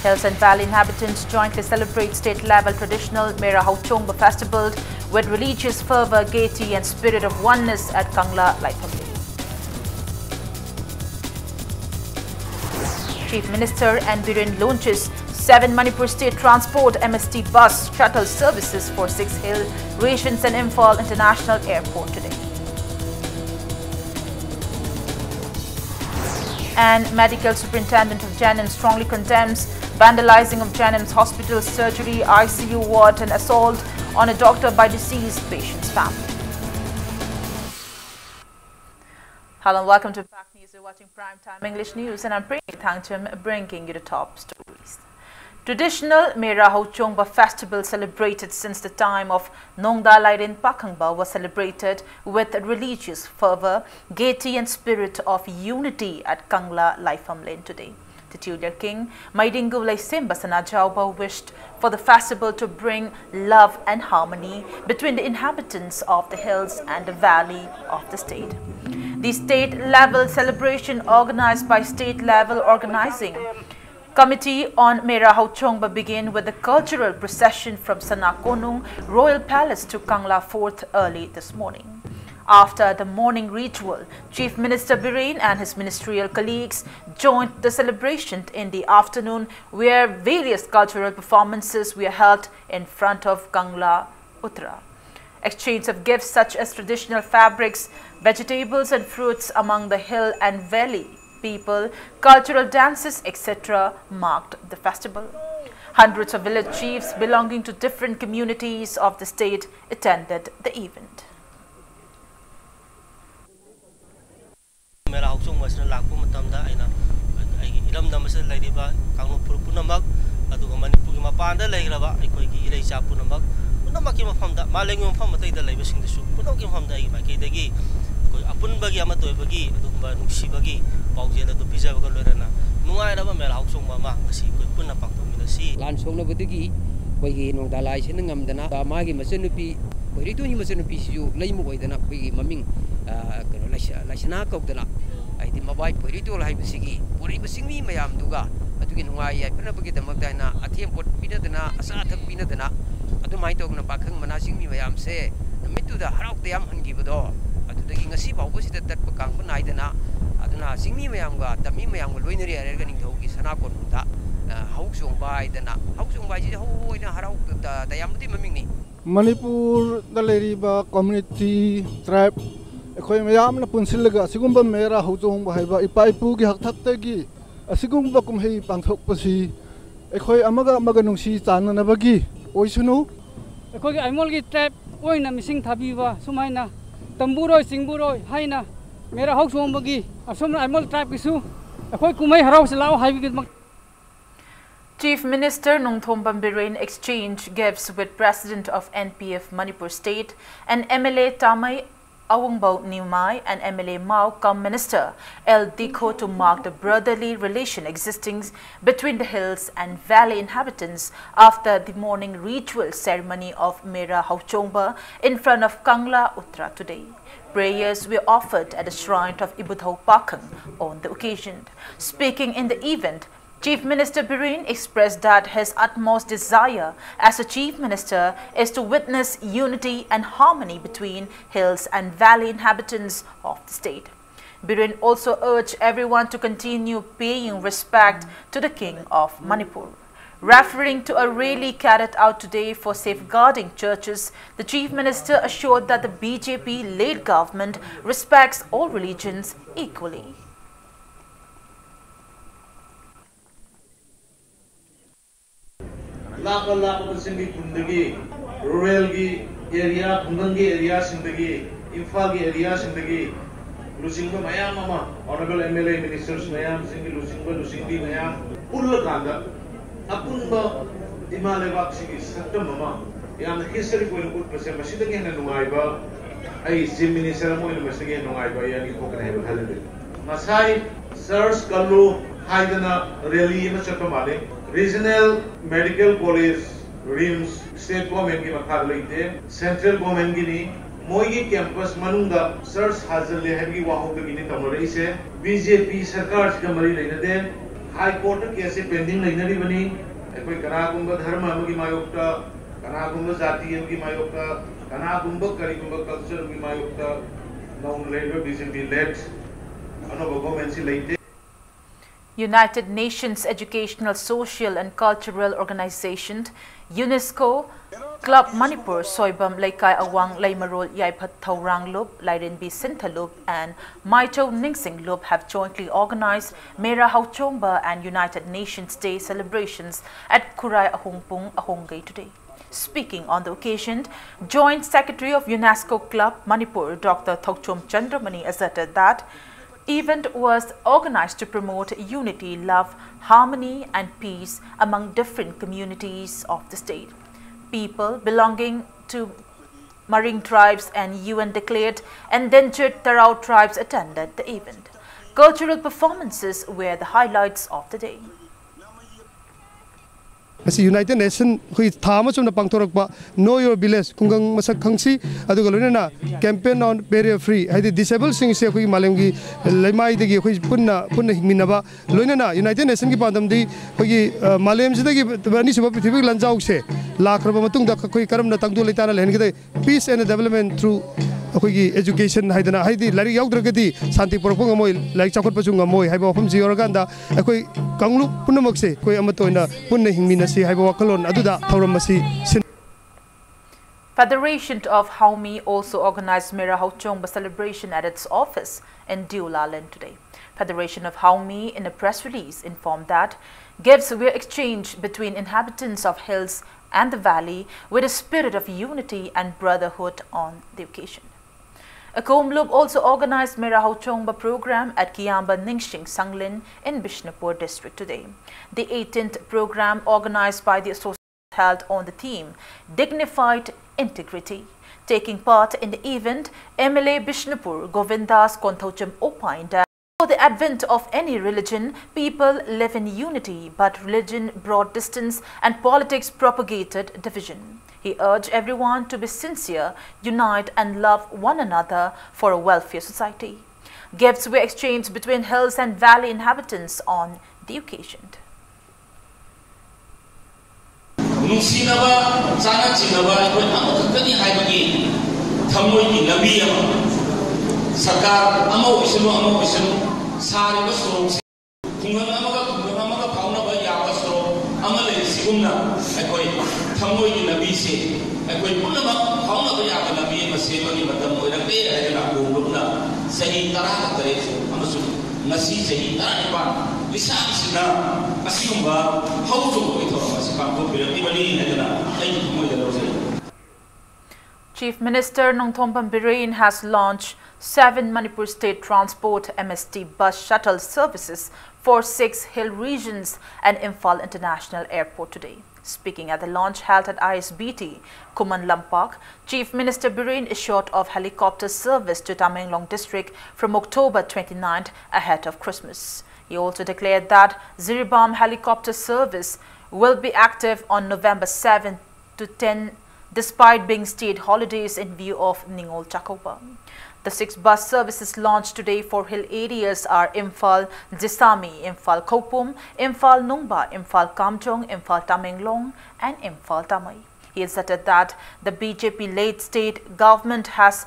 Hills and Valley inhabitants jointly celebrate state-level traditional Mera Hauchongba festival with religious fervor, gaiety and spirit of oneness at Kangla Laifamle. Chief Minister and Biren launches 7 Manipur State Transport MST bus shuttle services for 6 Hill, Rations and Imphal International Airport today. And Medical Superintendent of Janam strongly condemns vandalizing of Janam's hospital, surgery, ICU ward and assault on a doctor by deceased patient's family. Hello and welcome to Pack News. You're watching Primetime English News and I'm bringing you the top stories. Traditional Mera Hauchongba festival celebrated since the time of Nongdalairin Pakangba was celebrated with religious fervor, gaiety and spirit of unity at Kangla Laifamle today. Titular King Maidingu Laisimba Sanajauba wished for the festival to bring love and harmony between the inhabitants of the hills and the valley of the state. The state-level celebration organized by state-level organizing Committee on Mera Hauchongba began with the cultural procession from Sanakonung Royal Palace to Kangla Fort early this morning. After the morning ritual, Chief Minister Biren and his ministerial colleagues joined the celebration in the afternoon where various cultural performances were held in front of Kangla Utra. Exchange of gifts such as traditional fabrics, vegetables and fruits among the hill and valley people, cultural dances, etc. marked the festival. Hundreds of village chiefs belonging to different communities of the state attended the event. Apun bagi ama toy bagi adugba nuksi bagi paujel adu pizza bagal lorana nungai raba mel hausong mama ngasi koi punna pangtomina si lan songna budugi koigi nongdalai sin ngamdana magi masenupi koiri tuni masenupi siu leimu koidana koigi maming kano laisana kokdana aidi mabai koiri tol haibisigi puri basingmi mayam duga adugi nungai ai punna bagi damakdaina athem pot pinadana asa thak pinadana adu mai tokna pakhang manasingmi mayam se namituda harau deyam hangibodo adudagi ngasi bawbosida tatpa kangba naidana aduna singmi mayamga tami mayamga loinari arerga ningthaugi sanakonda hausongba aidana hausongba ji hoina harau dayamdi mamingni Manipur daleriba community tribe ekhoi mayamna punsilaga asigumba mera hausongba haiba ipaipu gi hakthakgi asigumba kumhei pangthokpasi ekhoi amaga nungsi chananabagi oisunu ekhoi aimol gi tribe oina mising thabiba sumaina Tamburoi Singburoi Haina Mera Hauchongbagi Asomna Aimol tribe kisu akhoi kumai harau selao haibig. Chief Minister Nongthombam Biren exchanged gifts with President of NPF Manipur State and MLA Tamai Awungbo Nimai and MLA Mao cum Minister El Dikho to mark the brotherly relation existing between the hills and valley inhabitants after the morning ritual ceremony of Mera Hauchongba in front of Kangla Utra today. Prayers were offered at the shrine of Ibudhau Pakang on the occasion. Speaking in the event, Chief Minister Biren expressed that his utmost desire as a Chief Minister is to witness unity and harmony between hills and valley inhabitants of the state. Biren also urged everyone to continue paying respect to the King of Manipur. Referring to a rally carried out today for safeguarding churches, the Chief Minister assured that the BJP-led government respects all religions equally. Laka singi kundagi, rural gi area, kundangi area sindagi, Imphal gi area sindagi, lusingba mayam mama, honorable MLA ministers mayam singi lusingbi mayam, pulla kanda, apunba imalewak singi sakta mama, yang history ko ilukut pasya masidagi na nungaiba, ay si minister mo ilumastagi nungaiba yan ipokanahiba halibit. Masai, sirs kalu haidana rally na sa pamalik. Regional Medical College RIMS State Government की मखार लेते Central Government की नहीं मोई campus मनुंगा Sirs हाजिर ले हैं कि वहाँ होते किन्हीं तमरे इसे BJP सरकार से कमरी लेने दें High Court case pending lainari bani ekoi kanagumba dharma amagi mayokta kanagumba jati amagi mayokta kanagumba karigumba culture amagi mayokta naun labor BJP led anoba government si laite. United Nations Educational, Social and Cultural Organization, UNESCO, Club Manipur, Soibam Laikai Awang Laimarol Yaipat Taurang Lup, Lairenbi Sinthalup and Maito Ningsing Lup have jointly organized Mera Hauchomba and United Nations Day celebrations at Kurai Ahongpung, Ahongai today. Speaking on the occasion, Joint Secretary of UNESCO Club Manipur, Dr. Thokchom Chandramani, asserted that event was organized to promote unity, love, harmony and peace among different communities of the state. People belonging to Marine tribes and UN declared endangered Tarao tribes attended the event. Cultural performances were the highlights of the day. United Nations hui thama chumna pangthorakpa know your village kungang masak khangsi aduga loina campaign on barrier free haidi disabled sing se hui malemgi lemai degi hui punna hingminaba loina United Nations ki pandam di hui malem jidagi bani suba prithvi lanjau se lakraba matung da hui karamna tangdu leitana lengi peace and development through education haidana haidi lari yaudragadi santi porpong amoy like chakot pachung amoy haiba phum ji organda akoi kanglu punamak se koi amatoina punna hingmina si haiba wakalon aduda thauramasi. Federation of Haumi also organized Mera Hauchomba celebration at its office in Diulaland today. Federation of Haumi in a press release informed that gifts were exchanged between inhabitants of hills and the valley with a spirit of unity and brotherhood on the occasion. A Komlub also organized Mera Hauchomba program at Kiamba Ningsing Sanglin in Bishnupur district today. The 18th program organized by the association held on the theme Dignified Integrity. Taking part in the event, MLA Bishnupur Govindas Konthocham opined that for the advent of any religion, people live in unity, but religion brought distance and politics propagated division. He urged everyone to be sincere, unite and love one another for a welfare society. Gifts were exchanged between hills and valley inhabitants on the occasion. Chief Minister Nongthombam Biren has launched 7 Manipur State Transport MST bus shuttle services for 6 hill regions and Imphal International Airport today. Speaking at the launch held at ISBT, Kuman Lampak, Chief Minister Biren assured of helicopter service to Tamenglong district from October 29th ahead of Christmas. He also declared that Ziribam helicopter service will be active on November 7 to 10 despite being state holidays in view of Ningol Chakoba. The 6 bus services launched today for hill areas are Imphal Jisami, Imphal Kopum, Imphal Nungba, Imphal Kamjong, Imphal Tamenglong and Imphal Tamai. He asserted that the BJP-led state government has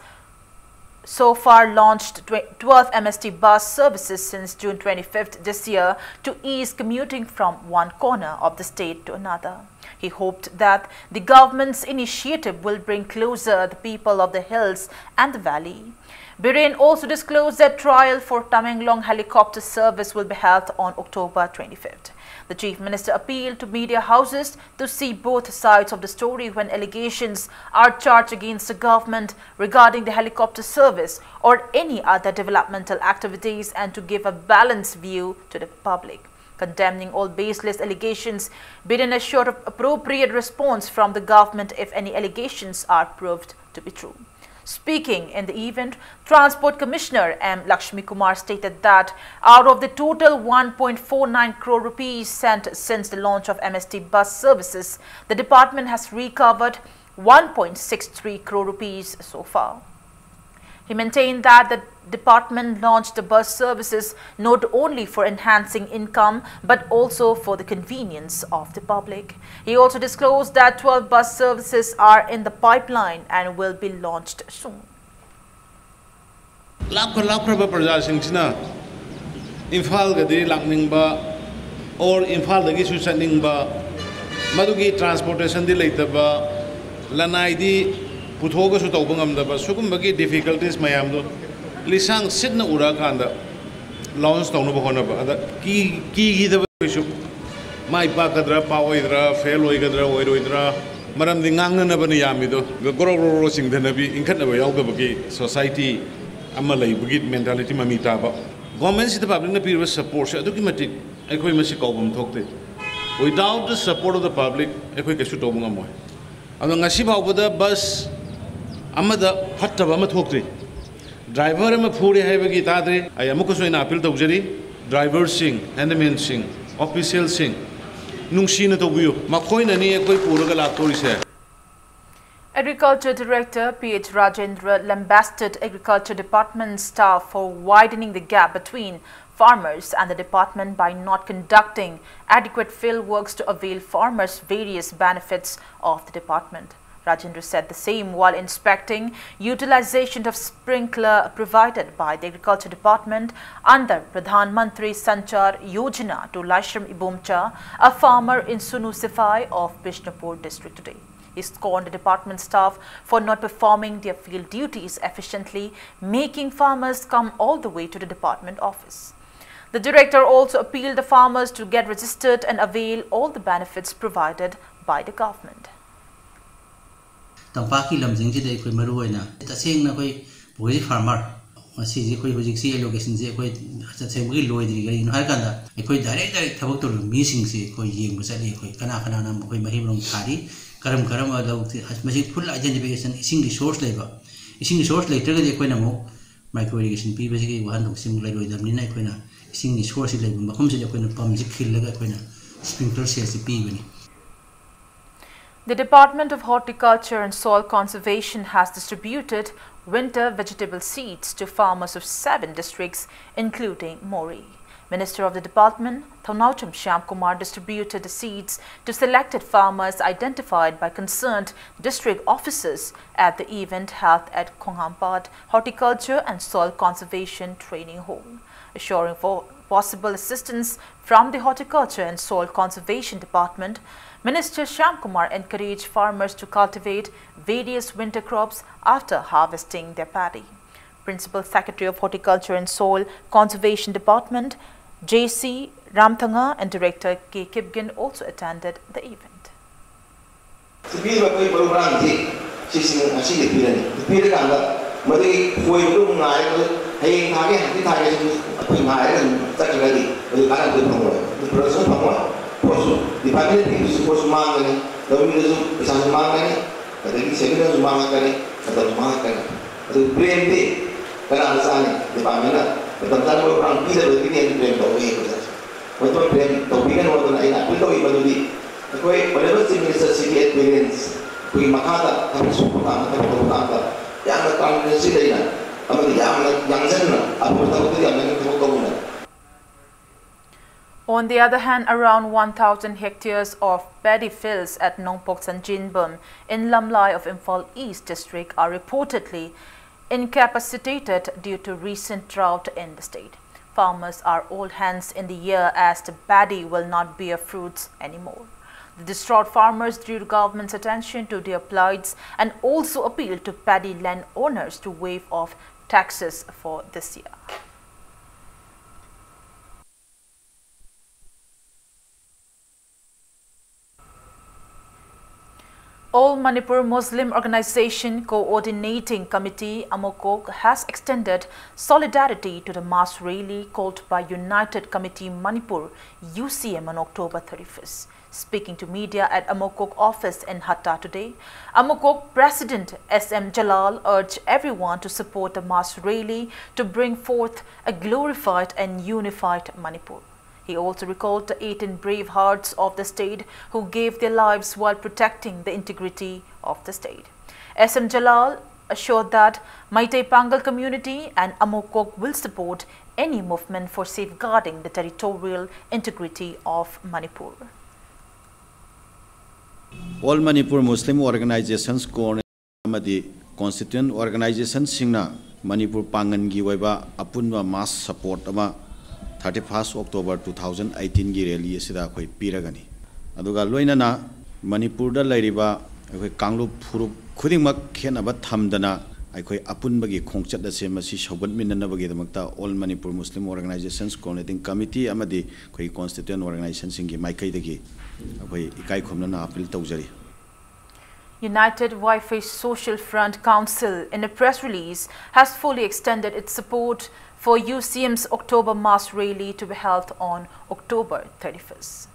so far launched 12 MST bus services since June 25th this year to ease commuting from one corner of the state to another. He hoped that the government's initiative will bring closer the people of the hills and the valley. Biren also disclosed that trial for Tamenglong helicopter service will be held on October 25th. The Chief Minister appealed to media houses to see both sides of the story when allegations are charged against the government regarding the helicopter service or any other developmental activities and to give a balanced view to the public. Condemning all baseless allegations, Biren assured of appropriate response from the government if any allegations are proved to be true. Speaking in the event, Transport Commissioner M. Lakshmi Kumar stated that out of the total 1.49 crore rupees sent since the launch of MST bus services, the department has recovered 1.63 crore rupees so far. He maintained that the department launched the bus services not only for enhancing income but also for the convenience of the public. He also disclosed that 12 bus services are in the pipeline and will be launched soon. Lakhraba praja singchina Imphal gadi lakningba or Imphal dagi su chaningba madugi transportation di leitaba lanai di puthoga su tawba ngamdaba sugumbagi difficulties mayam do lisang sidna ura kanda launch tawna ba honaba ada ki da su mai pa kadra paoidra fail oigadra oiroidra maram di ngangna na bani yamido goro singdana bi inkhatna ba yawdabagi society amalai bagi mentality mamita ba government si the public na pira support sa aduki matik ekoi masi kaubam thokte without the support of the public ekoi kesu tawba ngamoy ado ngasi bawbada bus amada fattaba ama thokte driver ama phuri haibagi tadre ay amuko soina appeal tawjari driver sing handman sing official sing nungsina tawbiyo makoina ni ekoi puraga laktori se. Agriculture Director P.H. Rajendra lambasted Agriculture Department staff for widening the gap between farmers and the department by not conducting adequate field works to avail farmers various benefits of the department. Rajendra said the same while inspecting utilization of sprinkler provided by the Agriculture Department under Pradhan Mantri Sanchar Yojana to Laishram Ibumcha, a farmer in Sunu Sifai of Bishnupur district today. He scorned the department staff for not performing their field duties efficiently, making farmers come all the way to the department office. The director also appealed the farmers to get registered and avail all the benefits provided by the government. Tampaki lamjing ji dei koi maru oina taseng na koi boi farmer asi ji koi hojik si allocation ji koi taseng gi loi diri gari no har kanda koi direct thabak to mi sing si koi yeng sa le koi kana nam koi mahi rong thari karam adaw masi full identification ising resource leba ising resource later ga koi namo micro irrigation pi basi gi wahan dong sim lai loi dam ni na koi na ising resource leba makhum se koi na pam ji khil la koi na sprinkler se pi bani. The Department of Horticulture and Soil Conservation has distributed winter vegetable seeds to farmers of 7 districts, including Mori. Minister of the Department, Thaunaucham Shyamkumar, distributed the seeds to selected farmers identified by concerned district officers at the event held at Khonghampad Horticulture and Soil Conservation Training Hall, assuring for possible assistance from the Horticulture and Soil Conservation Department. Minister Shyamkumar encouraged farmers to cultivate various winter crops after harvesting their paddy. Principal Secretary of Horticulture and Soil Conservation Department, J.C. Ramthanga, and Director K. Kipgen also attended the event. On the other hand, around 1,000 hectares of paddy fields at Nongpok and Jinbum in Lamlai of Imphal East district are reportedly incapacitated due to recent drought in the state. Farmers are all hands in the air as the paddy will not bear fruits anymore. The distraught farmers drew the government's attention to their plights and also appealed to paddy land owners to waive off taxes for this year. All Manipur Muslim Organization Coordinating Committee Amokok has extended solidarity to the mass rally called by United Committee Manipur UCM on October 31st. Speaking to media at Amokok office in Hatta today, Amokok President S.M. Jalal urged everyone to support the mass rally to bring forth a glorified and unified Manipur. He also recalled the 18 brave hearts of the state who gave their lives while protecting the integrity of the state. S.M. Jalal assured that Meitei Pangal community and Amokok will support any movement for safeguarding the territorial integrity of Manipur. All Manipur Muslim organizations constituent organizations singna Manipur Pangan gi waiba apunwa mass support ama 31st October 2018 gi rally sida khoi piragani aduga loinana Manipur da lairiba khoi kanglu phurup khudingmak khenaba thamdana khoi apunbagi khongchat da se masi sobat minanabagi damakta all Manipur Muslim organizations coordinating committee amadi khoi constituent organizations singi maikai dagi khoi ikai khomna appeal tawjari. United Wi-Fi Social Front Council, in a press release, has fully extended its support for UCM's October mass rally to be held on October 31st.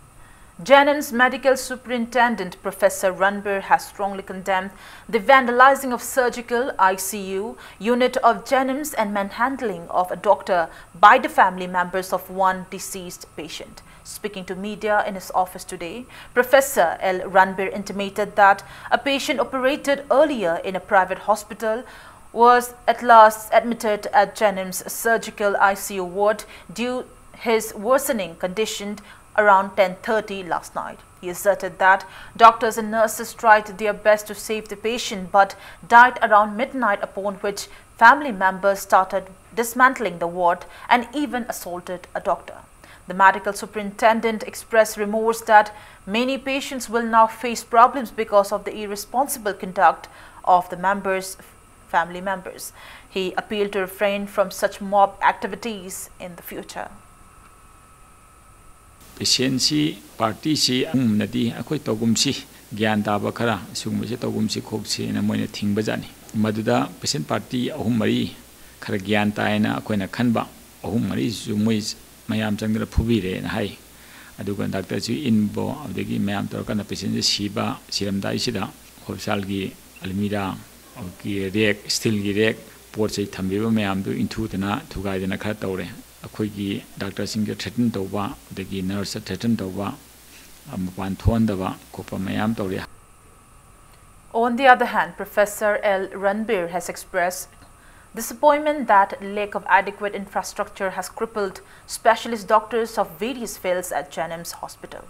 JNM's Medical Superintendent Professor Ranbir has strongly condemned the vandalizing of surgical ICU unit of JNM's and manhandling of a doctor by the family members of one deceased patient. Speaking to media in his office today, Professor L. Ranbir intimated that a patient operated earlier in a private hospital was at last admitted at JNM's surgical ICU ward due his worsening condition around 10:30 last night. He asserted that doctors and nurses tried their best to save the patient but died around midnight, upon which family members started dismantling the ward and even assaulted a doctor. The medical superintendent expressed remorse that many patients will now face problems because of the irresponsible conduct of the family members. He appealed to refrain from such mob activities in the future. Patiency party si nadi akoi togumsi gyan daba khara sungmase togumsi khokse na moina thingbajani maduda patient party ahum mari khara gyan taina akoina khanba ahum mari sumoi mayam changdra phubire na hai aduga doctor chu inbo adegi mayam tor kana patient siba siramdai sida hospital gi almira gi rek steel gi rek pot sei thambiba mayam du inthu tana thugai dana khara tawre akhoi doctor sing ge threaten tawba adegi nurse threaten tawba mapan thondaba kopa mayam tawre. On the other hand, Professor L. Ranbir has expressed disappointment that lack of adequate infrastructure has crippled specialist doctors of various fields at JNM's hospital.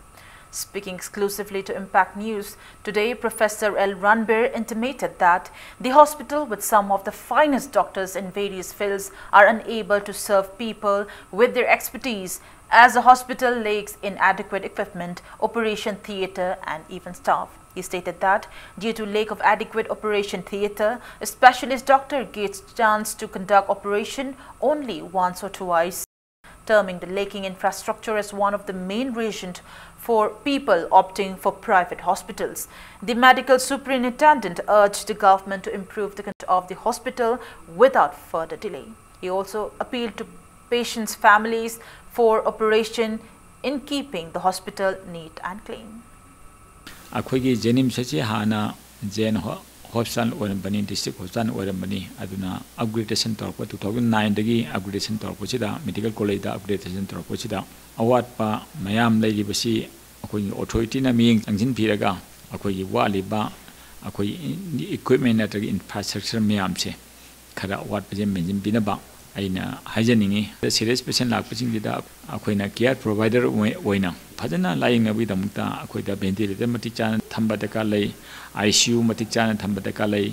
Speaking exclusively to Impact News, today Professor L. Ranbir intimated that the hospital, with some of the finest doctors in various fields, are unable to serve people with their expertise, as the hospital lacks inadequate equipment, operation theatre and even staff. He stated that due to lack of adequate operation theatre, a specialist doctor gets chance to conduct operation only once or twice, terming the lacking infrastructure as one of the main reasons for people opting for private hospitals. The medical superintendent urged the government to improve the condition of the hospital without further delay. He also appealed to patients' families for operation in keeping the hospital neat and clean. Akhoi jenim sachi hana jen hospital orambani district hospital orambani aduna upgradation torpo 2009 dagi upgradation torpo chida medical college da upgradation torpo chida awat pa mayam legi basi akhoi authority na ming changjin piraga akhoi wali ba akhoi equipment na infrastructure mayam che khara awat pa jem menjin binaba aina hajaningi the serious patient lak paching da akoina care provider oina phajana lying na bidamta akoida ventilator matik chana thamba da ka lei ICU matik chana thamba da ka lei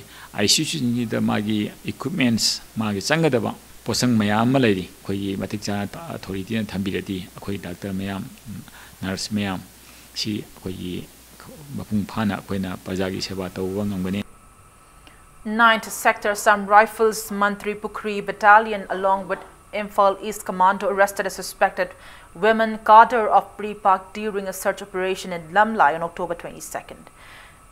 ICU ni da magi equipments magi changadaba posang mayam ma leiri khoi matik chana authority na thambirati akoi doctor mayam nurse mayam si akoi mapung phana akoina pajagi seba tawwa ngambani. 9th Sector Assam Rifles Mantri Pukri Battalion along with Imphal East Commando arrested a suspected women cadre of Pre-Pak during a search operation in Lamlai on October 22nd.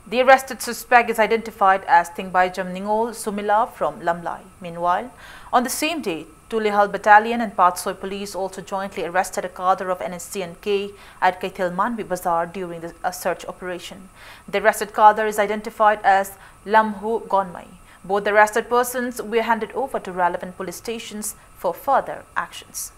The arrested suspect is identified as Thingbaijam Ningol Sumila from Lamlai. Meanwhile, on the same day, Tulihal Battalion and Patsoi Police also jointly arrested a cadre of NSC and K at Kaithil Manbi Bazaar during a search operation. The arrested cadre is identified as Lamhu Gonmai. Both the arrested persons were handed over to relevant police stations for further actions.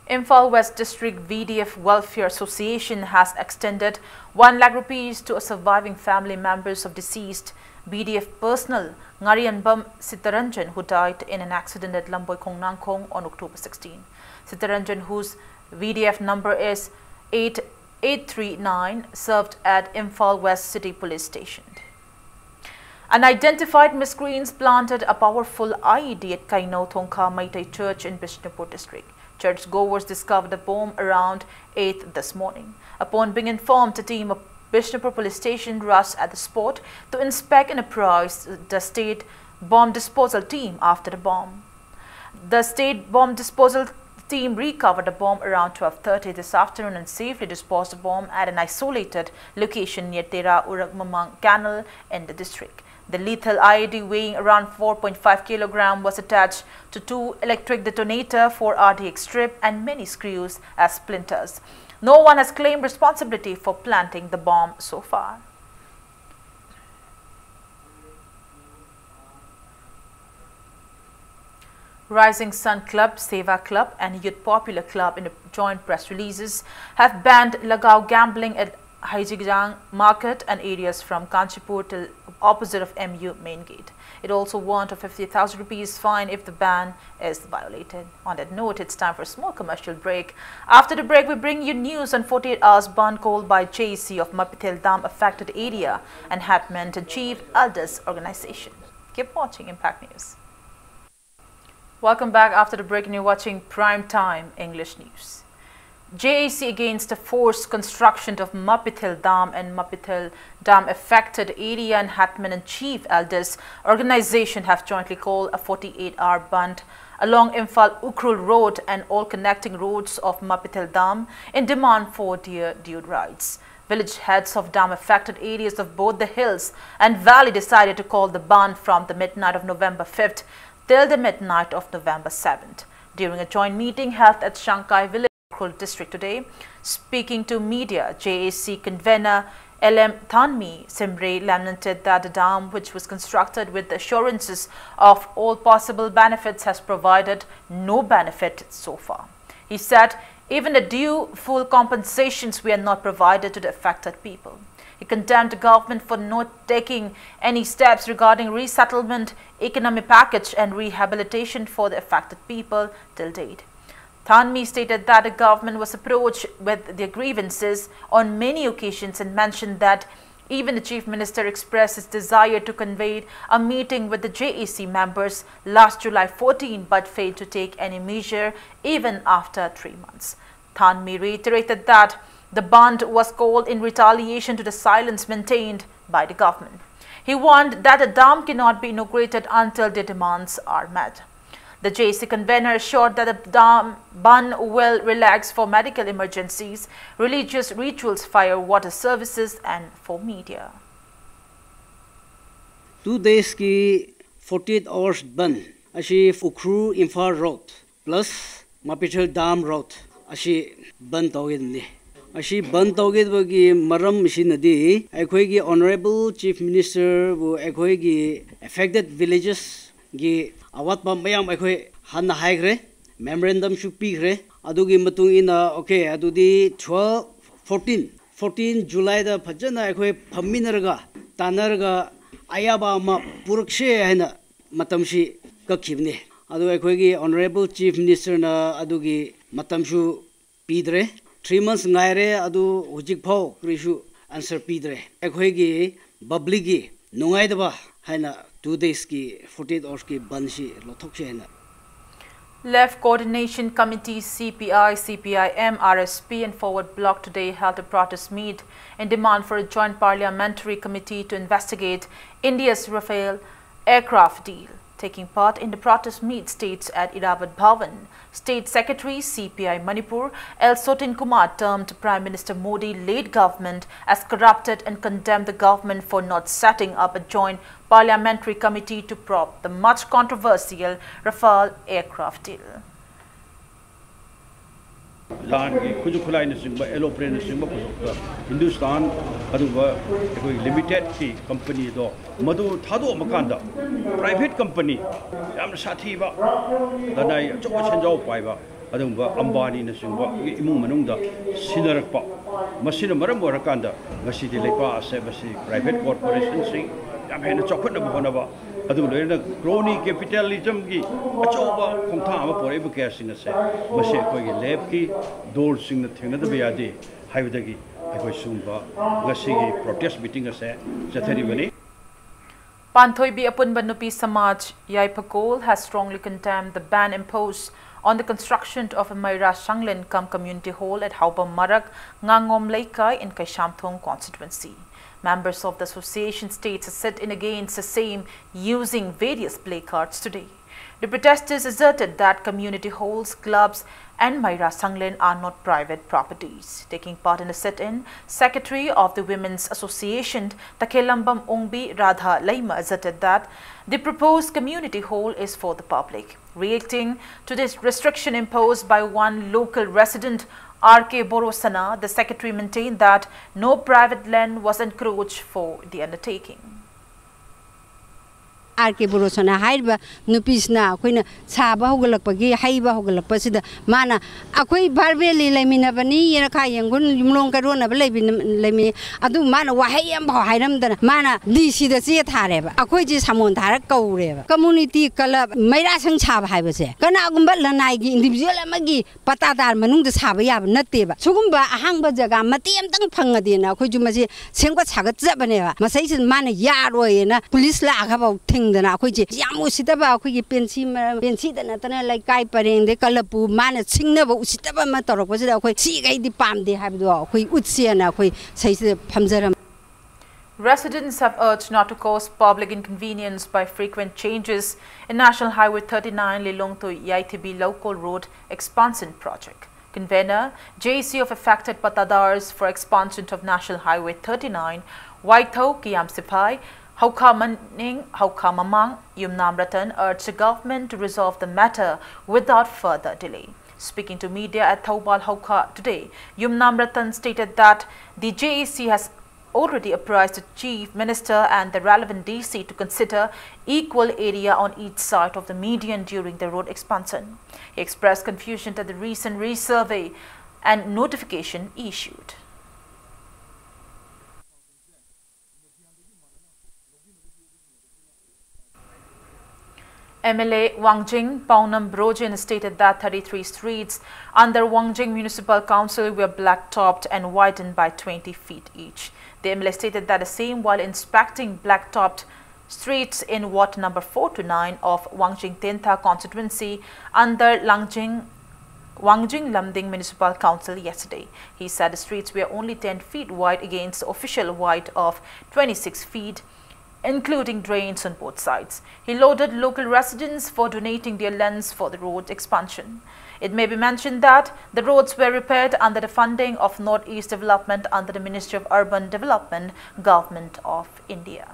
Imphal West District VDF Welfare Association has extended 1 lakh rupees to a surviving family members of deceased BDF personnel Ngarianbam Sitaranjan, who died in an accident at Lamboy Kongnangkong on October 16. Sitaranjan, whose VDF number is 8839, served at Imphal West City Police Station. Unidentified miscreants planted a powerful IED at Kainau Thongkha Maitai Church in Bishnupur district. Churchgoers discovered the bomb around 8 this morning. Upon being informed, a team of Bishnupur Police Station rushed at the spot to inspect and apprise the state bomb disposal team after the bomb. The state bomb disposal team recovered the bomb around 12:30 this afternoon and safely disposed the bomb at an isolated location near Tera Uragmamang Canal in the district. The lethal IED weighing around 4.5 kg was attached to 2 electric detonator, 4 RDX strip and many screws as splinters. No one has claimed responsibility for planting the bomb so far. Rising Sun Club, Seva Club and Youth Popular Club in joint press releases have banned Lagao gambling at Haijigang Market and areas from Kanchipur till opposite of MU main gate. It also warned a 50,000 rupees fine if the ban is violated. On that note, it's time for a small commercial break. After the break, we bring you news on 48 hours ban called by JEC of Mapitel Dam affected area and Hatman to Chief Elders Organization. Keep watching Impact News. Welcome back after the break and you're watching Prime Time English News. JEC against the forced construction of Mapitel Dam and Mapitel Dam affected area and Hatman and Chief Elders Organization have jointly called a 48-hour ban along Imphal Ukrul Road and all connecting roads of Mapitel Dam in demand for deer due rights. Village heads of dam affected areas of both the hills and valley decided to call the ban from the midnight of November 5th till the midnight of November 7th. During a joint meeting held at Shankai Village District today, speaking to media, JEC convener LM Thanmi Simre lamented that the dam, which was constructed with the assurances of all possible benefits, has provided no benefit so far. He said even the due full compensations were not provided to the affected people. He condemned the government for not taking any steps regarding resettlement, economic package and rehabilitation for the affected people till date. Thanmi stated that the government was approached with their grievances on many occasions and mentioned that even the Chief Minister expressed his desire to convene a meeting with the JEC members last July 14 but failed to take any measure even after 3 months. Thanmi reiterated that the ban was called in retaliation to the silence maintained by the government. He warned that the dam cannot be inaugurated until their demands are met. The JEC convener assured that the dam ban will relax for medical emergencies, religious rituals, fire, water services and for media. 2 days ki 48 hours ban ashi Ukru Imphal Road plus Mapitel Dam Road ashi ban tawgidni. Ashi ban tawgidbagi maram sinadi akhoi Honorable Chief Minister bu akhoi affected villages gi awat pa mayam akhoi hanna haigre memorandum shu pigre adugi matung ina okay adudi 14 July da phajana akhoi phamminarga tanarga ayaba ma purakshe haina matamshi kakhibne adu akhoi gi Honorable Chief Minister na adugi matamshu pidre 3 months ngaire adu hujik phau krishu answer pidre akhoi gi public gi nungaidaba haina 2 days ki 48 hours ki banshi lothokse haina. Left Coordination Committee CPI, CPIM, RSP and Forward Bloc today held a protest meet in demand for a joint parliamentary committee to investigate India's Rafale aircraft deal. Taking part in the protest meet states at Iravad Bhavan, State Secretary CPI Manipur L. Sotin Kumar termed Prime Minister Modi led government as corrupted and condemned the government for not setting up a joint parliamentary committee to probe the much controversial Rafale aircraft deal. Hindustan limited company do madu thado makanda private company yam sathi ba danai chok chenjau pai ba ꯑꯗꯨꯒꯨꯝꯕ ꯑꯝꯕꯥꯅꯤꯅꯆꯤꯡꯕ ꯏꯃꯨꯡ ꯃꯅꯨꯡꯗ ꯁꯤꯟꯅꯔꯛꯄ ꯃꯁꯤꯅ ꯃꯔꯝ ꯑꯣꯏꯔꯀꯥꯟꯗ ꯉꯁꯤꯗꯤ ꯂꯩꯕꯥꯛ ꯑꯁꯦ ꯃꯁꯤ ꯄ꯭ꯔꯥꯏꯚꯦꯠ ꯀꯣꯔꯄꯣꯔꯦꯁꯟꯁꯤꯡ ꯌꯥꯝ ꯍꯦꯟꯅ ꯆꯥꯎꯈꯠꯅꯕ ꯍꯣꯠꯅꯕ ꯑꯗꯨꯒ ꯂꯣꯏꯅꯅ ꯀ꯭ꯔꯣꯅꯤ ꯀꯦꯄꯤꯇꯦꯂꯤꯖꯝꯒꯤ ꯑꯆꯧꯕ ꯈꯣꯡꯊꯥꯡ ꯑꯃ ꯄꯣꯔꯛꯏꯕ ꯀꯌꯥꯁꯤꯡ ꯑꯁꯦ ꯃꯁꯤ ꯑꯩꯈꯣꯏꯒꯤ ꯂꯦꯞꯀꯤ ꯗꯣꯜꯁꯤꯡꯅ ꯊꯦꯡꯅꯗꯕ ꯌꯥꯗꯦ ꯍꯥꯏꯕꯗꯒꯤ ꯑꯩꯈꯣꯏ ꯁꯤꯒꯨꯝꯕ ꯉꯁꯤꯒꯤ ꯄ꯭ꯔꯣꯇꯦꯁ ꯃꯤꯇꯤꯡ ꯑꯁꯦ ꯆꯠꯊꯔꯤꯕꯅꯤ. Panthoibi Apunba Nupi Samaj Yaipakol has strongly condemned the ban imposed on the construction of a Maira Shanglin Community Hall at Hauba Marak, Ngangom Leikai in Kaishamthong constituency. Members of the association states sit in against the same using various placards today. The protesters asserted that community halls, clubs and Maira Shanglin are not private properties. Taking part in the sit-in, Secretary of the Women's Association, Takelambam Ongbi Radha Laima, asserted that the proposed community hall is for the public. Reacting to this restriction imposed by one local resident, R.K. Borosana, the secretary maintained that no private land was encroached for the undertaking. R.K. Borosana haiba nupisna akoina chaba hogalakpagi haiba hogalakpasida mana akoi barbeli leminabani yera khayangun yumlong karona lemi adu mana wahayam hairamdana mana dc da che thareba akoi ji samon thara kaureba community club maira sang chaba haibase kana gumba lanai gi individual amagi patadar manung da chaba yaba natteba sugumba ahangba jaga mati amtang phangadena akoi ju masi sengba chaga jabaneba masai sin mana yaroyena police la agaba dana akoi je yam usitaba akoi gi pensi dana tana lai kai pareng de kalapu mana singna ba usitaba ma torok ba akoi si gai di pamde habdo akoi utsiana akoi saise phamjaram. Residents have urged not to cause public inconvenience by frequent changes in National Highway 39 Lilong to Yaitibi Local Road Expansion Project. Convener, JC of affected Patadars for expansion of National Highway 39, Waitho Kiam Sipai, Haukamamang Yumnam Ratan urged the government to resolve the matter without further delay. Speaking to media at Thaubal Hauka today, Yumnam Ratan stated that the JAC has already apprised the Chief Minister and the relevant DC to consider equal area on each side of the median during the road expansion. He expressed confusion at the recent resurvey and notification issued. MLA Wangjing Paunam Brojan stated that 33 streets under Wangjing Municipal Council were blacktopped and widened by 20 feet each. The MLA stated that the same while inspecting blacktopped streets in Ward number 4 to 9 of Wangjing Tentha constituency under Wangjing Lamding Municipal Council yesterday. He said the streets were only 10 feet wide against the official width of 26 feet, including drains on both sides. He lauded local residents for donating their lands for the road expansion. It may be mentioned that the roads were repaired under the funding of Northeast Development under the Ministry of Urban Development, Government of India.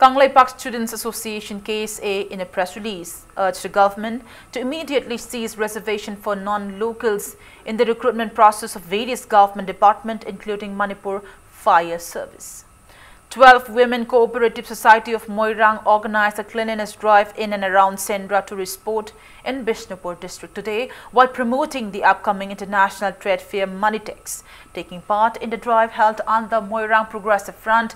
Kanglai Park Students Association KSA in a press release urged the government to immediately cease reservation for non-locals in the recruitment process of various government departments including Manipur Fire Service. 12 Women Cooperative Society of Moirang organized a cleanliness drive in and around Sendra Tourist Spot in Bishnupur district today while promoting the upcoming international trade fair Manitex. Taking part in the drive held under Moirang Progressive Front,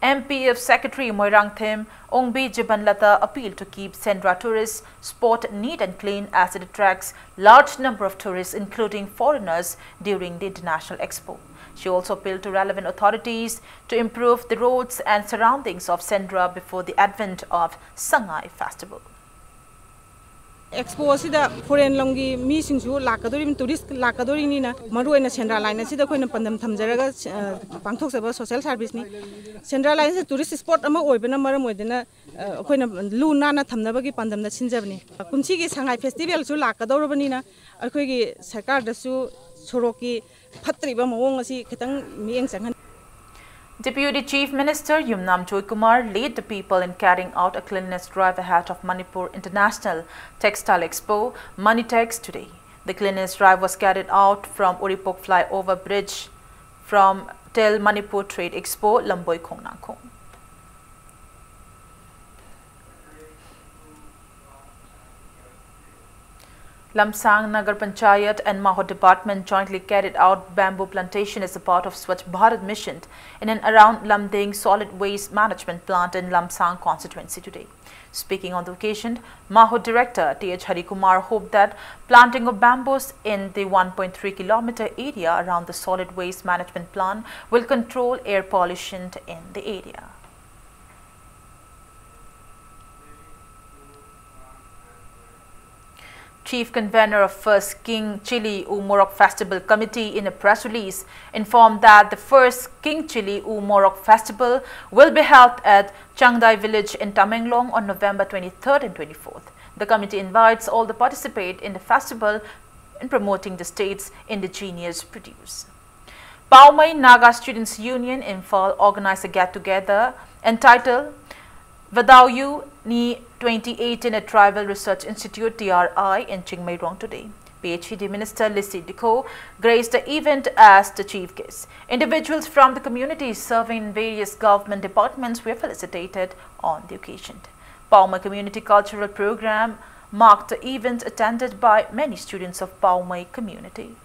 MPF Secretary Moirang Thim Ongbi Jibanlata appealed to keep Sendra Tourist Spot neat and clean as it attracts large number of tourists including foreigners during the International Expo. She also appealed to relevant authorities to improve the roads and surroundings of Sendra before the advent of Sangai Festival. Expo asida foreign longi mi singsu lakadori tourist lakadori ni na maru ena Sendra line asida koina pandam thamjaraga pangthok seba social service ni Sendra line se tourist spot ama oibena maram oidena koina luna na thamnaba gi pandam na sinjabni kunchi gi Sangai festival su lakadorobani na akoi gi sarkar da su soroki phatriba mawong asi khitang mieng changhan. Deputy Chief Minister Yumnam Joy Kumar led the people in carrying out a cleanliness drive ahead of Manipur International Textile Expo, Manitex, today. The cleanliness drive was carried out from Uripok Flyover Bridge from till Manipur Trade Expo Lamboi Khongnangkhong. Lamsang Nagar Panchayat and Maho Department jointly carried out bamboo plantation as a part of Swachh Bharat mission in and around Lamding solid waste management plant in Lamsang constituency today. Speaking on the occasion, Maho Director T.H. Harikumar hoped that planting of bamboos in the 1.3 kilometer area around the solid waste management plant will control air pollution in the area. Chief Convener of First King Chili Morok Festival Committee in a press release informed that the first King Chili Morok Festival will be held at Changdai village in Tamenglong on November 23rd and 24th. The committee invites all to participate in the festival in promoting the state's indigenous produce. Paumai Naga Students Union in Fall organized a get-together entitled Vadauyu Ni 2018 at Tribal Research Institute TRI in Chingmairong today. PhD Minister Lissi Dikho graced the event as the chief guest. Individuals from the community serving in various government departments were felicitated on the occasion. Paumai Community Cultural Program marked the event attended by many students of Paumai community.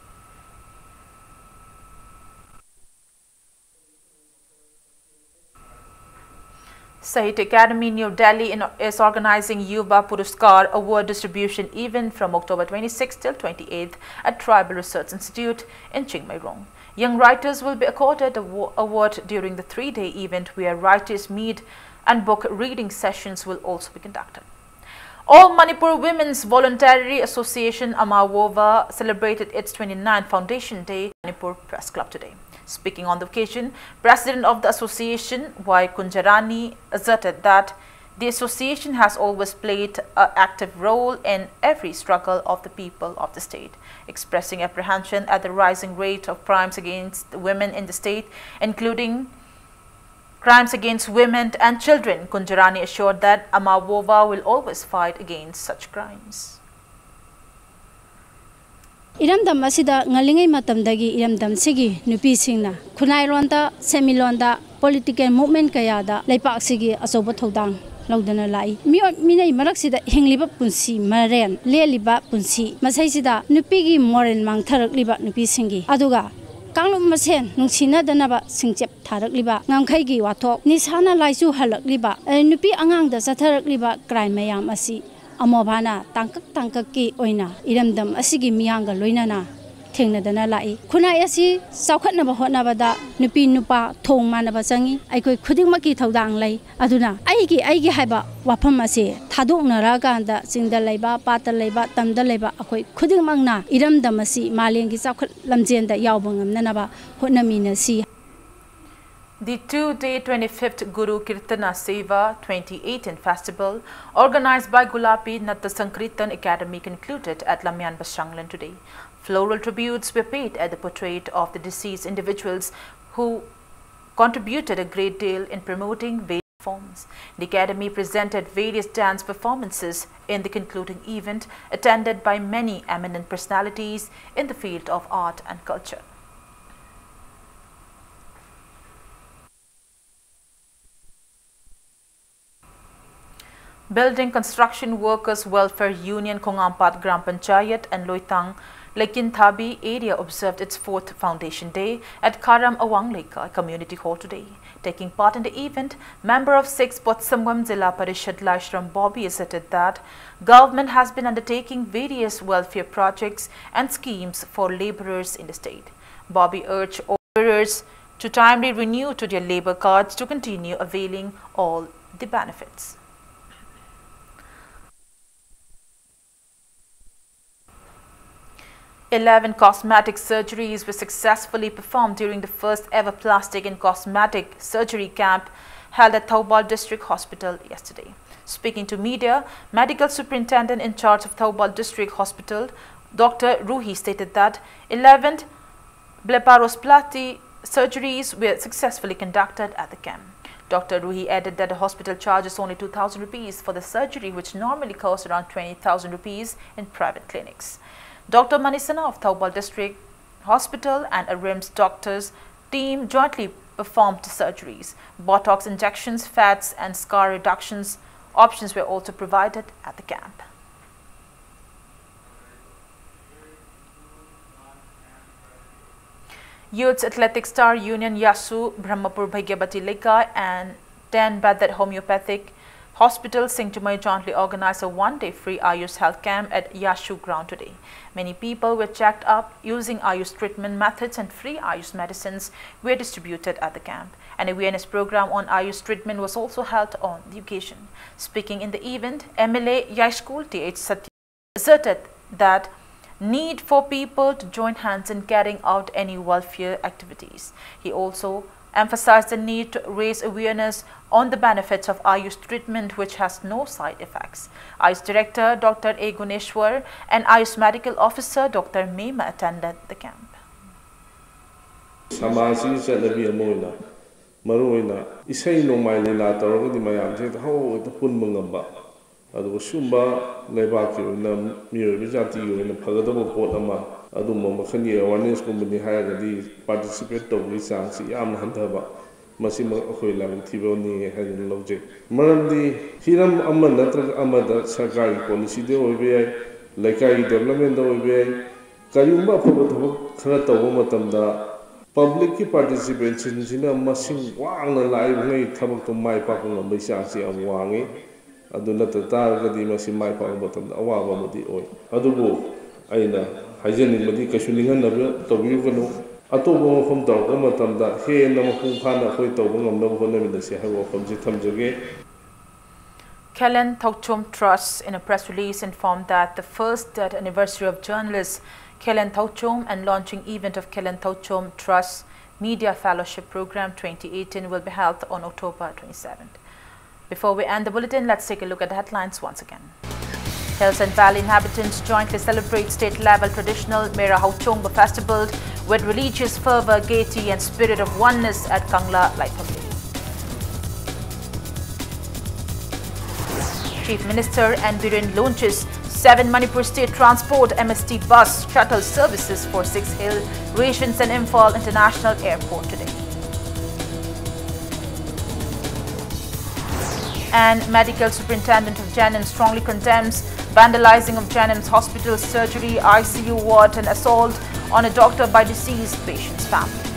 Sahitya Academy New Delhi is organizing Yuva Puruskar award distribution event from October 26 till 28th at Tribal Research Institute in Chingmairong. Young writers will be accorded an award during the 3-day event where writers meet and book reading sessions will also be conducted. All Manipur Women's Voluntary Association Amawova celebrated its 29th Foundation Day at Manipur Press Club today. Speaking on the occasion, President of the association, Y. Kunjarani, asserted that the association has always played an active role in every struggle of the people of the state. Expressing apprehension at the rising rate of crimes against women in the state, including crimes against women and children, Kunjarani assured that Amawova will always fight against such crimes. Iramdam asida ngalingai matamdagi iramdam sigi nupi singna khunai ronda semilonda political movement kayada leipak sigi asoba thodang laudana lai minai marak sida hingliba punsi maren leliba punsi masai sida nupi gi moral mangtharak liba nupi singi aduga kanglum masen nungsina danaba singchep tharak liba ngamkhai gi wathok nisana laisu halak liba nupi angang da satharak liba crime mayam asi Amobana tangkak ki oina iramdam asigi miyanga loinana thengnadana lai khunai asi saukhatna ba hotnabada nupi nupa thong manaba changi aikoi khudingmaki thodang lai aduna aigi haiba wafam ase thadoknara ganda singda laiba pata laiba tamda laiba akoi khudingmangna iramdam asi malengi saukhat lamjenda yawbangamnanaba hotnamina si. The 2-day 25th Guru Kirtana Seva 2018 festival, organized by Gulapi Natta Sankirtan Academy, concluded at Lamyan Bashanglan today. Floral tributes were paid at the portrait of the deceased individuals who contributed a great deal in promoting various forms. The Academy presented various dance performances in the concluding event, attended by many eminent personalities in the field of art and culture. Building Construction Workers Welfare Union Kongampat Gram Panchayat and Loitang Lekinthabi area observed its 4th Foundation Day at Karam Awangleka Community Hall today. Taking part in the event, member of 6 Potsamwam Zilla Parishad Lashram Bobby asserted that government has been undertaking various welfare projects and schemes for laborers in the state. Bobby urged all laborers to timely renew to their labor cards to continue availing all the benefits. 11 cosmetic surgeries were successfully performed during the first ever plastic and cosmetic surgery camp held at Thoubal District Hospital yesterday. Speaking to media, Medical Superintendent in charge of Thoubal District Hospital, Dr. Ruhi, stated that 11 bleparosplasty surgeries were successfully conducted at the camp. Dr. Ruhi added that the hospital charges only 2,000 rupees for the surgery, which normally costs around 20,000 rupees in private clinics. Dr. Manisana of Thoubal District Hospital and ARIMS doctors team jointly performed surgeries. Botox injections, fats and scar reductions options were also provided at the camp. Youth Athletic Star Union Yasu, Brahmapur Bhagyabati Lekha and 10 Badat Homeopathic Hospital Singtumai jointly organized a one-day free Ayush health camp at Yasu ground today. Many people were checked up using Ayush treatment methods and free Ayush medicines were distributed at the camp. An awareness program on Ayush treatment was also held on the occasion. Speaking in the event, MLA Yashkul T.H. Satya asserted that need for people to join hands in carrying out any welfare activities. He also emphasized the need to raise awareness on the benefits of Ayush treatment, which has no side effects. Ayush Director Dr. A. Guneshwar and Ayush Medical Officer Dr. Mema attended the camp. ꯑꯗꯨꯒ ꯁꯨꯝꯕ ꯂꯩꯕꯥꯛꯀꯤ ꯑꯣꯏꯅ ꯃꯤꯑꯣꯏꯕ ꯖꯥꯇꯤꯒꯤ ꯑꯣꯏꯅ ꯐꯒꯗꯕ ꯄꯣꯠ ꯑꯃ ꯑꯗꯨꯝꯕ ꯃꯈꯜꯒꯤ ꯑꯦꯋꯥꯔꯅꯦꯁꯀꯨꯝꯕꯅꯤ ꯍꯥꯏꯔꯒꯗꯤ ꯄꯥꯔꯇꯤꯁꯤꯄꯦꯠ ꯇꯧꯕꯒꯤ ꯆꯥꯡꯁꯤ ꯌꯥꯝꯅ ꯍꯟꯊꯕ ꯃꯁꯤꯃꯛ ꯑꯩꯈꯣꯏ ꯂꯥꯏꯕꯛ ꯊꯤꯕꯅꯤ ꯍꯥꯏꯗꯨꯅ ꯂꯧꯖꯩ ꯃꯔꯝꯗꯤ ꯍꯤꯔꯝ ꯑꯃ ꯅꯠꯇ꯭ꯔꯒ ꯑꯃꯗ ꯁꯔꯀꯥꯔꯒꯤ ꯄꯣꯂꯤꯁꯤꯗ ꯑꯣꯏꯕ ꯌꯥꯏ ꯂꯩꯀꯥꯏꯒꯤ ꯗꯦꯕꯂꯞꯃꯦꯟꯗ ꯑꯣꯏꯕ ꯌꯥꯏ ꯀꯔꯤꯒꯨꯝꯕ ꯑꯐꯕ ꯊꯕꯛ ꯈꯔ ꯇꯧꯕ ꯃꯇꯝꯗ ꯄꯕ꯭ꯂꯤꯛꯀꯤ ꯄꯥꯔꯇꯤꯁꯤꯄꯦꯁꯟꯁꯤꯅ ꯃꯁꯤꯡ ꯋꯥꯡꯅ ꯂꯥꯛꯏꯕꯉꯩ ꯊꯕꯛꯇꯣ ꯃꯥꯏ ꯄꯥꯛꯄ ꯉꯝꯕꯒꯤ ꯆꯥꯡꯁꯤ ꯌꯥꯝ ꯋꯥꯡꯉꯤ ꯑꯗꯨ ꯅꯠꯇ ꯇꯥꯔꯒꯗꯤ ꯃꯁꯤ ꯃꯥꯏ ꯄꯥꯛꯄ ꯃꯇꯝꯗ ꯑꯋꯥꯕ ꯑꯃꯗꯤ ꯑꯣꯏ ꯑꯗꯨꯕꯨ ꯑꯩꯅ ꯍꯥꯏꯖꯅꯤꯡꯕꯗꯤ ꯀꯩꯁꯨ ꯅꯤꯡꯍꯟꯅꯕ ꯇꯧꯕꯤꯒꯅꯨ ꯑꯇꯣꯞꯄ ꯃꯐꯝ ꯇꯧꯔꯛꯄ ꯃꯇꯝꯗ ꯍꯦꯟꯅ ꯃꯄꯨꯡ ꯐꯥꯅ ꯑꯩꯈꯣꯏ ꯇꯧꯕ ꯉꯝꯅꯕ ꯍꯣꯠꯅꯃꯤꯟꯅꯁꯤ ꯍꯥꯏꯕ ꯋꯥꯐꯝꯁꯤ ꯊꯝꯖꯒꯦ. Kelen Thauchum Trust in a press release informed that the first death anniversary of journalist Kelen Thauchum and launching event of Kelen Thauchum Trust Media Fellowship Program 2018 will be held on October 27th. Before we end the bulletin, let's take a look at the headlines once again. Hills and Valley inhabitants jointly celebrate state-level traditional Mera Hauchongba festival with religious fervor, gaiety and spirit of oneness at Kangla Laithapli. Chief Minister and Biren launches 7 Manipur State Transport MST bus shuttle services for 6 Hill, Rations and Imphal International Airport today. And Medical Superintendent of Janam strongly condemns vandalizing of Janam's hospital surgery, ICU ward and assault on a doctor by deceased patient's family.